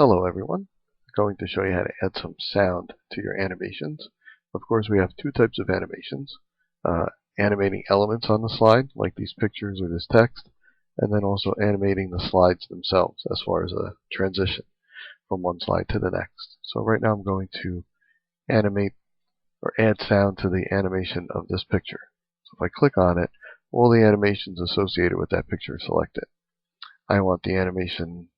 Hello everyone. I'm going to show you how to add some sound to your animations. Of course, we have two types of animations. Animating elements on the slide, like these pictures or this text, and then also animating the slides themselves as far as a transition from one slide to the next. So right now I'm going to animate or add sound to the animation of this picture. So if I click on it, all the animations associated with that picture are selected. I want the animation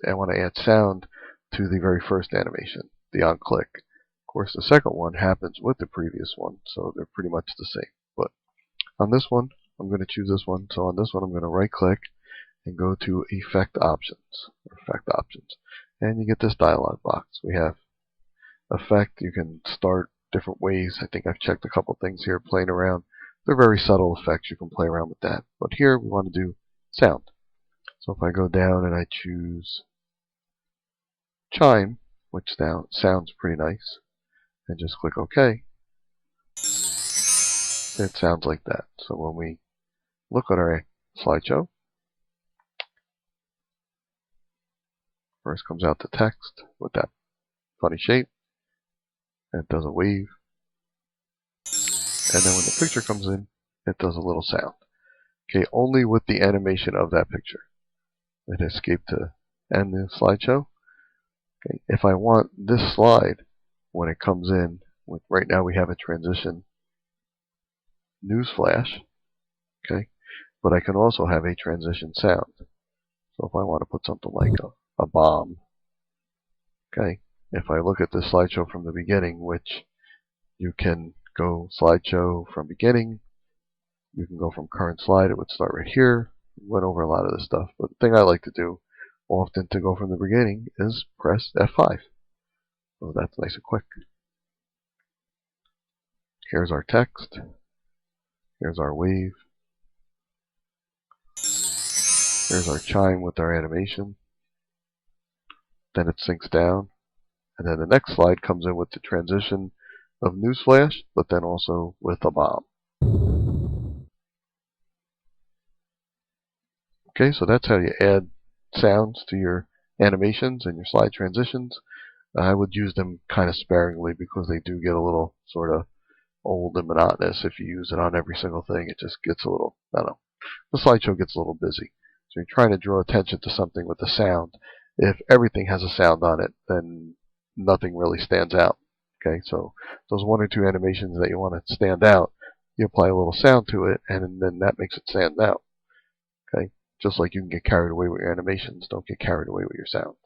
I want to add sound to the very first animation, the on click. Of course, the second one happens with the previous one, so they're pretty much the same. But on this one, I'm going to choose this one. So on this one, I'm going to right click and go to Effect Options, and you get this dialog box. We have Effect. You can start different ways. I think I've checked a couple things here, playing around. They're very subtle effects. You can play around with that. But here we want to do sound. So if I go down and I choose chime, which sounds pretty nice, and just click OK, it sounds like that. So when we look at our slideshow, first comes out the text with that funny shape, and it does a wave, and then when the picture comes in, it does a little sound. Okay, only with the animation of that picture. It escaped to end the slideshow. Okay, if I want this slide, when it comes in, right now we have a transition news flash, okay, but I can also have a transition sound. So if I want to put something like a bomb, okay, if I look at this slideshow from the beginning, which you can go slideshow from beginning, you can go from current slide, it would start right here. We went over a lot of this stuff, but the thing I like to do often to go from the beginning is press F5. So that's nice and quick. Here's our text. Here's our wave. Here's our chime with our animation. Then it sinks down. And then the next slide comes in with the transition of newsflash, but then also with a bomb. Okay, so that's how you add sounds to your animations and your slide transitions. I would use them kind of sparingly because they do get a little sort of old and monotonous. If you use it on every single thing, it just gets a little, I don't know, the slideshow gets a little busy. So you're trying to draw attention to something with a sound. If everything has a sound on it, then nothing really stands out. Okay, so those one or two animations that you want to stand out, you apply a little sound to it, and then that makes it stand out. Okay, just like you can get carried away with your animations, don't get carried away with your sounds.